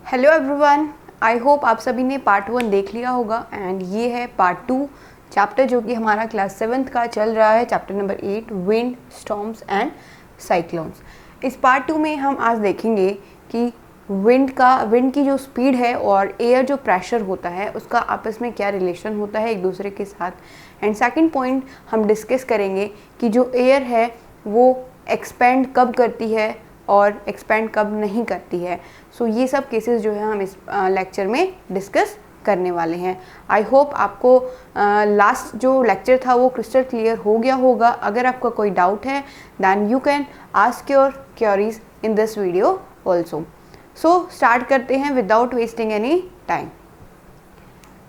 Hello everyone, I hope आप सभी ने पार्ट 1 देख लिया होगा एंड ये है पार्ट 2 चैप्टर जो कि हमारा क्लास 7th का चल रहा है, chapter number 8 wind, storms and cyclones. इस पार्ट 2 में हम आज देखेंगे कि विंड की जो स्पीड है और एयर जो प्रेशर होता है उसका आपस में क्या रिलेशन होता है एक दूसरे के साथ। एंड सेकंड पॉइंट हम डिस्कस करेंगे कि जो एयर है वो एक्सपेंड कब करती है और एक्सपेंड कब नहीं करती है। सो ये सब केसेस जो है हम इस लेक्चर में डिस्कस करने वाले हैं। आई होप आपको लास्ट जो लेक्चर था वो क्रिस्टल क्लियर हो गया होगा। अगर आपका कोई डाउट है then you can ask your queries in this video also. So start करते हैं without wasting any time.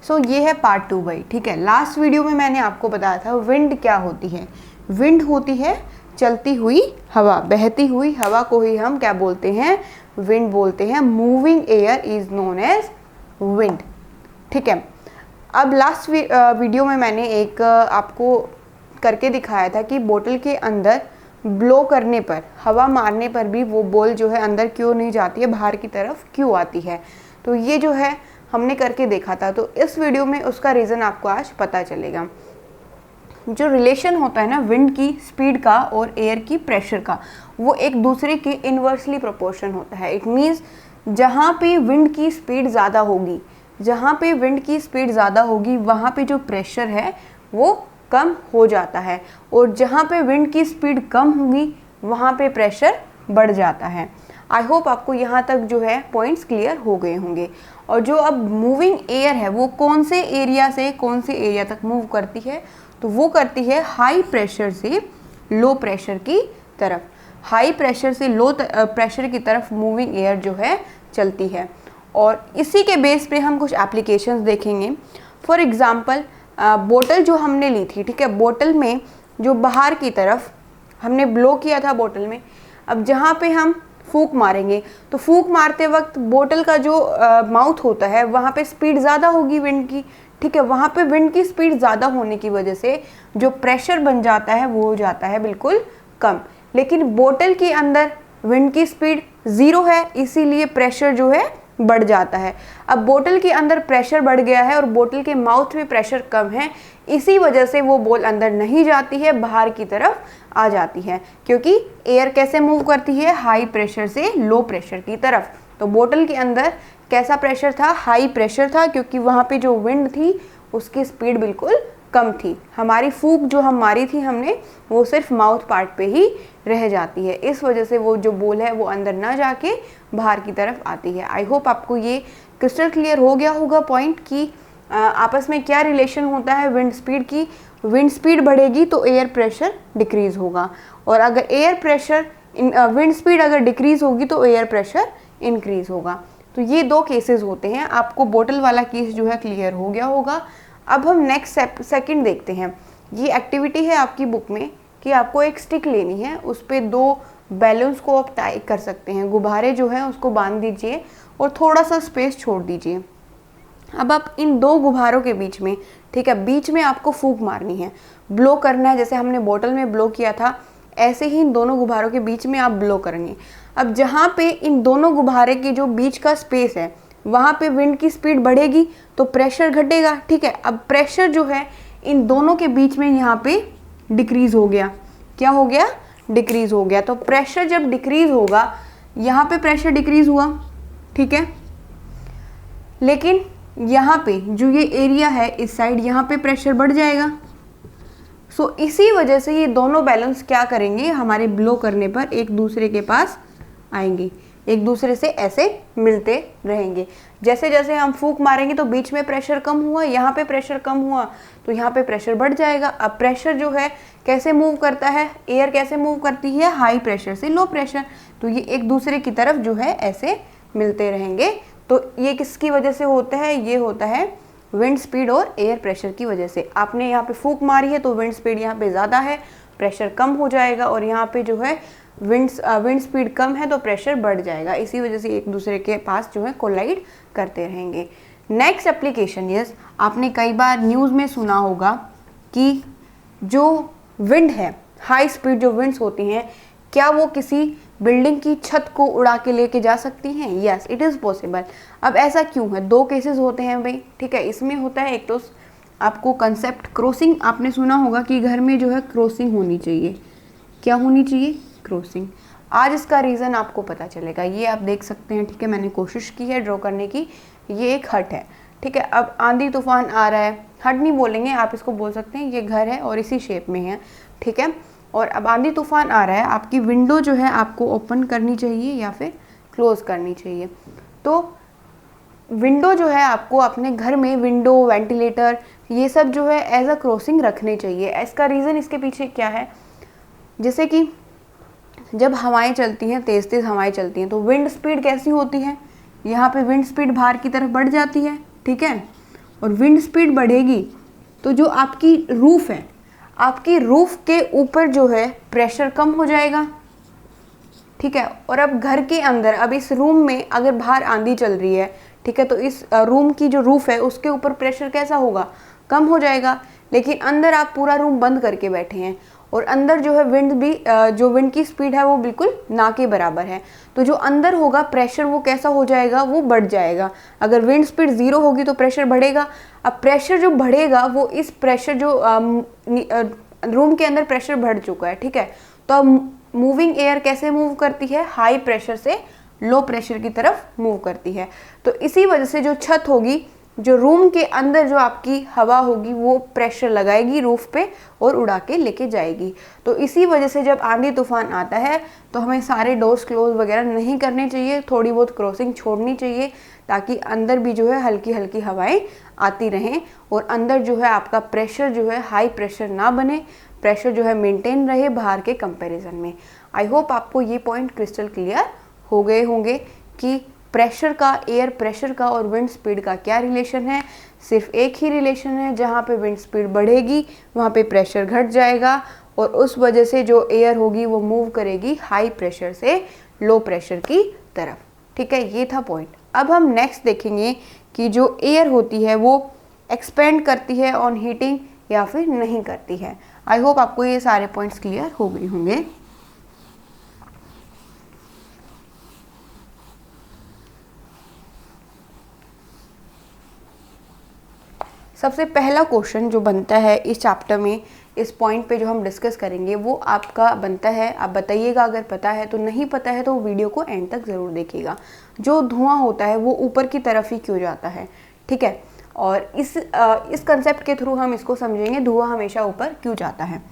So ये है पार्ट 2 भाई, ठीक है। लास्ट वीडियो में मैंने आपको बताया था विंड क्या होती है। विंड होती है चलती हुई हवा, बहती हुई हवा को ही हम क्या बोलते हैं, विंड बोलते हैं। Moving air is known as wind, ठीक है। अब लास्ट वीडियो में मैंने एक आपको करके दिखाया था कि बोतल के अंदर ब्लो करने पर, हवा मारने पर भी वो बॉल जो है अंदर क्यों नहीं जाती है, बाहर की तरफ क्यों आती है। तो ये जो है हमने करके देखा था। तो इस वीडियो में उसका रीज़न आपको आज पता चलेगा। जो रिलेशन होता है ना विंड की स्पीड का और एयर की प्रेशर का, वो एक दूसरे के इन्वर्सली प्रोपोर्शन होता है। इट मीन्स जहाँ पे विंड की स्पीड ज़्यादा होगी, जहाँ पे विंड की स्पीड ज़्यादा होगी वहाँ पे जो प्रेशर है वो कम हो जाता है, और जहाँ पे विंड की स्पीड कम होगी वहाँ पे प्रेशर बढ़ जाता है। आई होप आपको यहाँ तक जो है पॉइंट्स क्लियर हो गए होंगे। और जो अब मूविंग एयर है वो कौन से एरिया से कौन से एरिया तक मूव करती है, तो वो करती है हाई प्रेशर से लो प्रेशर की तरफ। हाई प्रेशर से लो प्रेशर की तरफ मूविंग एयर जो है चलती है। और इसी के बेस पे हम कुछ एप्लीकेशंस देखेंगे। फॉर एग्जांपल बोतल जो हमने ली थी, ठीक है, बोतल में जो बाहर की तरफ हमने ब्लो किया था बोतल में, अब जहाँ पे हम फूंक मारेंगे तो फूंक मारते वक्त बोतल का जो माउथ होता है वहाँ पे स्पीड ज़्यादा होगी विंड की, ठीक है। वहाँ पे विंड की स्पीड ज़्यादा होने की वजह से जो प्रेशर बन जाता है वो हो जाता है बिल्कुल कम। लेकिन बोतल के अंदर विंड की स्पीड 0 है, इसीलिए प्रेशर जो है बढ़ जाता है। अब बोतल के अंदर प्रेशर बढ़ गया है और बोतल के माउथ में प्रेशर कम है, इसी वजह से वो बॉल अंदर नहीं जाती है, बाहर की तरफ आ जाती है। क्योंकि एयर कैसे मूव करती है, हाई प्रेशर से लो प्रेशर की तरफ। तो बोतल के अंदर कैसा प्रेशर था, हाई प्रेशर था, क्योंकि वहाँ पे जो विंड थी उसकी स्पीड बिल्कुल कम थी। हमारी फूंक जो हम मारी थी हमने, वो सिर्फ माउथ पार्ट पे ही रह जाती है। इस वजह से वो जो बॉल है वो अंदर ना जाके बाहर की तरफ आती है। आई होप आपको ये क्रिस्टल क्लियर हो गया होगा पॉइंट कि आपस में क्या रिलेशन होता है विंड स्पीड की। विंड स्पीड बढ़ेगी तो एयर प्रेशर डिक्रीज होगा, और अगर एयर प्रेशर विंड स्पीड अगर डिक्रीज होगी तो एयर प्रेशर इंक्रीज होगा। तो ये दो केसेस होते हैं। आपको बोतल वाला केस जो है क्लियर हो गया होगा। अब हम नेक्स्ट सेकंड देखते हैं। ये एक्टिविटी है आपकी बुक में कि आपको एक स्टिक लेनी है, उस पर 2 बैलून्स को आप टाई कर सकते हैं, गुब्बारे जो हैं उसको बांध दीजिए और थोड़ा सा स्पेस छोड़ दीजिए। अब आप इन 2 गुब्बारों के बीच में, ठीक है, बीच में आपको फूंक मारनी है, ब्लो करना है। जैसे हमने बोतल में ब्लो किया था ऐसे ही इन दोनों गुब्बारों के बीच में आप ब्लो करेंगे। अब जहाँ पे इन दोनों गुब्बारे के जो बीच का स्पेस है वहाँ पे विंड की स्पीड बढ़ेगी तो प्रेशर घटेगा, ठीक है। अब प्रेशर जो है इन दोनों के बीच में यहाँ पे डिक्रीज हो गया। क्या हो गया, डिक्रीज हो गया। तो प्रेशर जब डिक्रीज होगा, यहाँ पे प्रेशर डिक्रीज हुआ, ठीक है, लेकिन यहाँ पे जो ये एरिया है इस साइड, यहाँ पे प्रेशर बढ़ जाएगा। सो इसी वजह से ये दोनों बैलेंस क्या करेंगे, हमारे ब्लो करने पर एक दूसरे के पास आएंगे, एक दूसरे से ऐसे मिलते रहेंगे। जैसे जैसे हम फूंक मारेंगे तो बीच में प्रेशर कम हुआ, यहाँ पे प्रेशर कम हुआ तो यहाँ पे प्रेशर बढ़ जाएगा। अब प्रेशर जो है कैसे मूव करता है, एयर कैसे मूव करती है, हाई प्रेशर से लो प्रेशर। तो ये एक दूसरे की तरफ जो है ऐसे मिलते रहेंगे। तो ये किसकी वजह से होता है, ये होता है विंड स्पीड और एयर प्रेशर की वजह से। आपने यहाँ पे फूंक मारी है तो विंड स्पीड यहाँ पे ज़्यादा है, प्रेशर कम हो जाएगा, और यहाँ पे जो है विंड स्पीड कम है तो प्रेशर बढ़ जाएगा। इसी वजह से एक दूसरे के पास जो है कोलाइड करते रहेंगे। नेक्स्ट एप्लीकेशन, यस, आपने कई बार न्यूज़ में सुना होगा कि जो विंड है, हाई स्पीड जो विंड्स होती हैं, क्या वो किसी बिल्डिंग की छत को उड़ा के लेके जा सकती हैं? Yes, it is possible. अब ऐसा क्यों है? दो केसेस होते हैं भाई, ठीक है। इसमें होता है एक तो आपको कंसेप्ट क्रॉसिंग, आपने सुना होगा कि घर में जो है क्रॉसिंग होनी चाहिए। क्या होनी चाहिए? क्रॉसिंग। आज इसका रीज़न आपको पता चलेगा। ये आप देख सकते हैं, ठीक है, मैंने कोशिश की है ड्रॉ करने की। ये एक हट है, ठीक है। अब आंधी तूफान आ रहा है, हट नहीं बोलेंगे, आप इसको बोल सकते हैं ये घर है और इसी शेप में है, ठीक है। और अब आंधी तूफान आ रहा है, आपकी विंडो जो है आपको ओपन करनी चाहिए या फिर क्लोज करनी चाहिए। तो विंडो जो है आपको अपने घर में, विंडो, वेंटिलेटर, ये सब जो है एज अ क्रॉसिंग रखने चाहिए। इसका रीज़न इसके पीछे क्या है? जैसे कि जब हवाएं चलती हैं, तेज़ तेज़ हवाएं चलती हैं, तो विंड स्पीड कैसी होती है? यहाँ पे विंड स्पीड बाहर की तरफ बढ़ जाती है, ठीक है। और विंड स्पीड बढ़ेगी तो जो आपकी रूफ है, आपकी रूफ के ऊपर जो है प्रेशर कम हो जाएगा, ठीक है। और अब घर के अंदर, अब इस रूम में अगर बाहर आंधी चल रही है, ठीक है, तो इस रूम की जो रूफ है उसके ऊपर प्रेशर कैसा होगा? कम हो जाएगा। लेकिन अंदर आप पूरा रूम बंद करके बैठे हैं और अंदर जो है विंड भी, जो विंड की स्पीड है वो बिल्कुल ना के बराबर है, तो जो अंदर होगा प्रेशर वो कैसा हो जाएगा? वो बढ़ जाएगा। अगर विंड स्पीड 0 होगी तो प्रेशर बढ़ेगा। अब प्रेशर जो बढ़ेगा वो इस प्रेशर जो रूम के अंदर प्रेशर बढ़ चुका है, ठीक है। तो अब मूविंग एयर कैसे मूव करती है? हाई प्रेशर से लो प्रेशर की तरफ मूव करती है। तो इसी वजह से जो छत होगी, जो रूम के अंदर जो आपकी हवा होगी, वो प्रेशर लगाएगी रूफ पे और उड़ा के लेके जाएगी। तो इसी वजह से जब आंधी तूफान आता है तो हमें सारे डोर्स क्लोज वगैरह नहीं करने चाहिए, थोड़ी बहुत क्रॉसिंग छोड़नी चाहिए, ताकि अंदर भी जो है हल्की हल्की हवाएं आती रहें और अंदर जो है आपका प्रेशर जो है हाई प्रेशर ना बने, प्रेशर जो है मेंटेन रहे बाहर के कंपैरिजन में। आई होप आपको ये पॉइंट क्रिस्टल क्लियर हो गए होंगे कि प्रेशर का, एयर प्रेशर का और विंड स्पीड का क्या रिलेशन है। सिर्फ एक ही रिलेशन है, जहाँ पे विंड स्पीड बढ़ेगी वहाँ पे प्रेशर घट जाएगा और उस वजह से जो एयर होगी वो मूव करेगी हाई प्रेशर से लो प्रेशर की तरफ, ठीक है। ये था पॉइंट। अब हम नेक्स्ट देखेंगे कि जो एयर होती है वो एक्सपेंड करती है ऑन हीटिंग या फिर नहीं करती है। आई होप आपको ये सारे पॉइंट्स क्लियर हो गए होंगे। सबसे पहला क्वेश्चन जो बनता है इस चैप्टर में, इस पॉइंट पे जो हम डिस्कस करेंगे, वो आपका बनता है, आप बताइएगा अगर पता है तो, नहीं पता है तो वीडियो को एंड तक ज़रूर देखिएगा। जो धुआं होता है वो ऊपर की तरफ ही क्यों जाता है, ठीक है। और इस कंसेप्ट के थ्रू हम इसको समझेंगे, धुआं हमेशा ऊपर क्यों जाता है।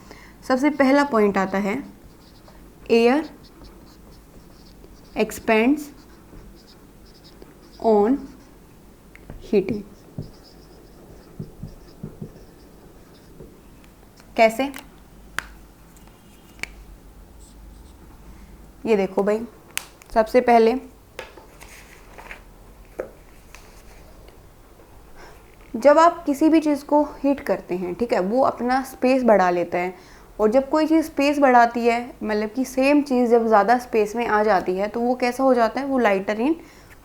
सबसे पहला पॉइंट आता है, एयर एक्सपेंड्स ऑन हीटिंग। कैसे? ये देखो भाई, सबसे पहले जब आप किसी भी चीज़ को हीट करते हैं, ठीक है, वो अपना स्पेस बढ़ा लेता है। और जब कोई चीज़ स्पेस बढ़ाती है, मतलब कि सेम चीज़ जब ज़्यादा स्पेस में आ जाती है तो वो कैसा हो जाता है? वो लाइटर इन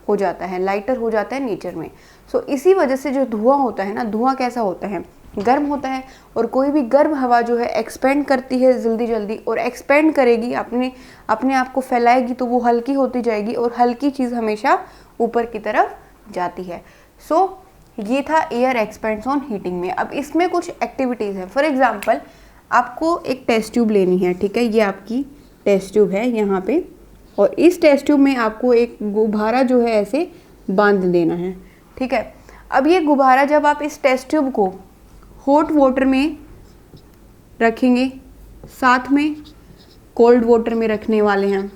हो जाता है, लाइटर हो जाता है नेचर में। सो इसी वजह से जो धुआं होता है ना, धुआं कैसा होता है? गर्म होता है। और कोई भी गर्म हवा जो है एक्सपेंड करती है जल्दी जल्दी, और एक्सपेंड करेगी, अपने आप को फैलाएगी, तो वो हल्की होती जाएगी और हल्की चीज़ हमेशा ऊपर की तरफ जाती है। सो ये था एयर एक्सपेंड्स ऑन हीटिंग में। अब इसमें कुछ एक्टिविटीज़ हैं। फॉर एग्जांपल, आपको एक टेस्ट ट्यूब लेनी है, ठीक है, ये आपकी टेस्ट ट्यूब है यहाँ पे, और इस टेस्ट ट्यूब में आपको एक गुब्बारा जो है ऐसे बांध देना है, ठीक है। अब ये गुब्बारा जब आप इस टेस्ट ट्यूब को हॉट वाटर में रखेंगे, साथ में कोल्ड वाटर में रखने वाले हैं,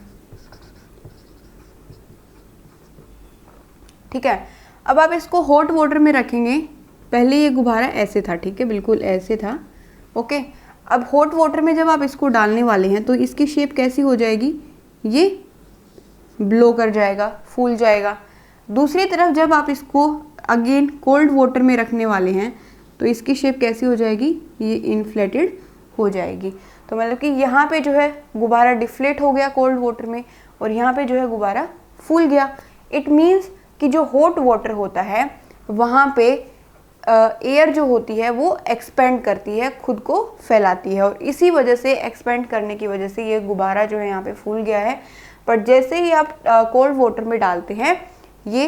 ठीक है। अब आप इसको हॉट वाटर में रखेंगे, पहले ये गुब्बारा ऐसे था, ठीक है, बिल्कुल ऐसे था, ओके। अब हॉट वाटर में जब आप इसको डालने वाले हैं तो इसकी शेप कैसी हो जाएगी? ये ब्लो कर जाएगा, फूल जाएगा। दूसरी तरफ जब आप इसको अगेन कोल्ड वाटर में रखने वाले हैं तो इसकी शेप कैसी हो जाएगी? ये इन्फ्लेटेड हो जाएगी। तो मतलब कि यहाँ पे जो है गुब्बारा डिफ्लेट हो गया कोल्ड वाटर में, और यहाँ पे जो है गुब्बारा फूल गया। इट मीन्स कि जो हॉट वाटर होता है वहाँ पे एयर जो होती है वो एक्सपेंड करती है, खुद को फैलाती है, और इसी वजह से एक्सपेंड करने की वजह से ये गुब्बारा जो है यहाँ पे फूल गया है। पर जैसे ही आप कोल्ड वाटर में डालते हैं ये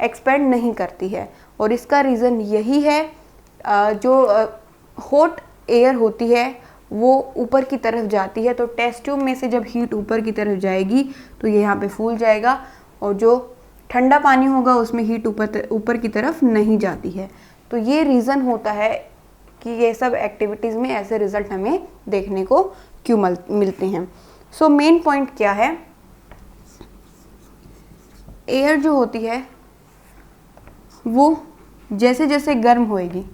एक्सपेंड नहीं करती है। और इसका रीज़न यही है, जो हॉट एयर होती है वो ऊपर की तरफ जाती है, तो टेस्ट ट्यूब में से जब हीट ऊपर की तरफ जाएगी तो ये यहाँ पे फूल जाएगा, और जो ठंडा पानी होगा उसमें हीट ऊपर की तरफ नहीं जाती है। तो ये रीज़न होता है कि ये सब एक्टिविटीज़ में ऐसे रिजल्ट हमें देखने को क्यों मिलते हैं। सो मेन पॉइंट क्या है, एयर जो होती है वो जैसे जैसे गर्म होएगी,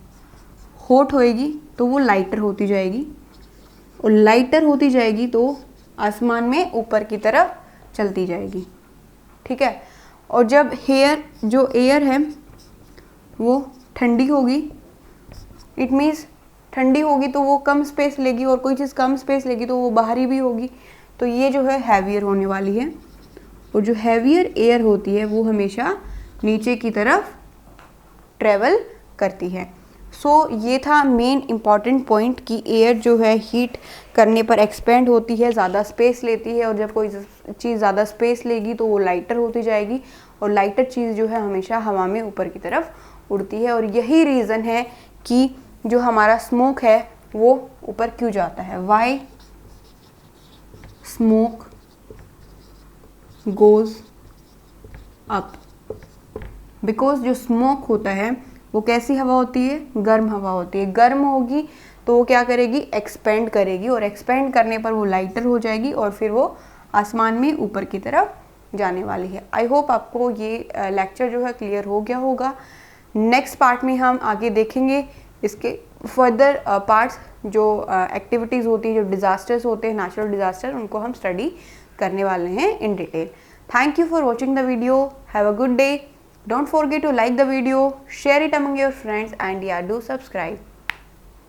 हॉट होएगी, तो वो लाइटर होती जाएगी, और लाइटर होती जाएगी तो आसमान में ऊपर की तरफ चलती जाएगी, ठीक है। और जब जो एयर है वो ठंडी होगी, इट मीन्स ठंडी होगी तो वो कम स्पेस लेगी, और कोई चीज़ कम स्पेस लेगी तो वो बाहरी भी होगी, तो ये जो है हैवियर होने वाली है। और जो हैवियर एयर होती है वो हमेशा नीचे की तरफ ट्रेवल करती है। सो ये था मेन इम्पॉर्टेंट पॉइंट कि एयर जो है हीट करने पर एक्सपेंड होती है, ज़्यादा स्पेस लेती है, और जब कोई चीज़ ज़्यादा स्पेस लेगी तो वो लाइटर होती जाएगी, और लाइटर चीज़ जो है हमेशा हवा में ऊपर की तरफ उड़ती है। और यही रीज़न है कि जो हमारा स्मोक है वो ऊपर क्यों जाता है। Why smoke goes up, because जो स्मोक होता है वो कैसी हवा होती है, गर्म हवा होती है। गर्म होगी तो वो क्या करेगी, एक्सपेंड करेगी, और एक्सपेंड करने पर वो लाइटर हो जाएगी, और फिर वो आसमान में ऊपर की तरफ जाने वाली है। आई होप आपको ये लेक्चर जो है क्लियर हो गया होगा। नेक्स्ट पार्ट में हम आगे देखेंगे इसके फर्दर पार्ट्स, जो एक्टिविटीज़ होती है, जो डिज़ास्टर्स होते हैं, नेचुरल डिज़ास्टर, उनको हम स्टडी करने वाले हैं in detail. Thank you for watching the video. Have a good day. Don't forget to like the video, share it among your friends, and yeah, do subscribe.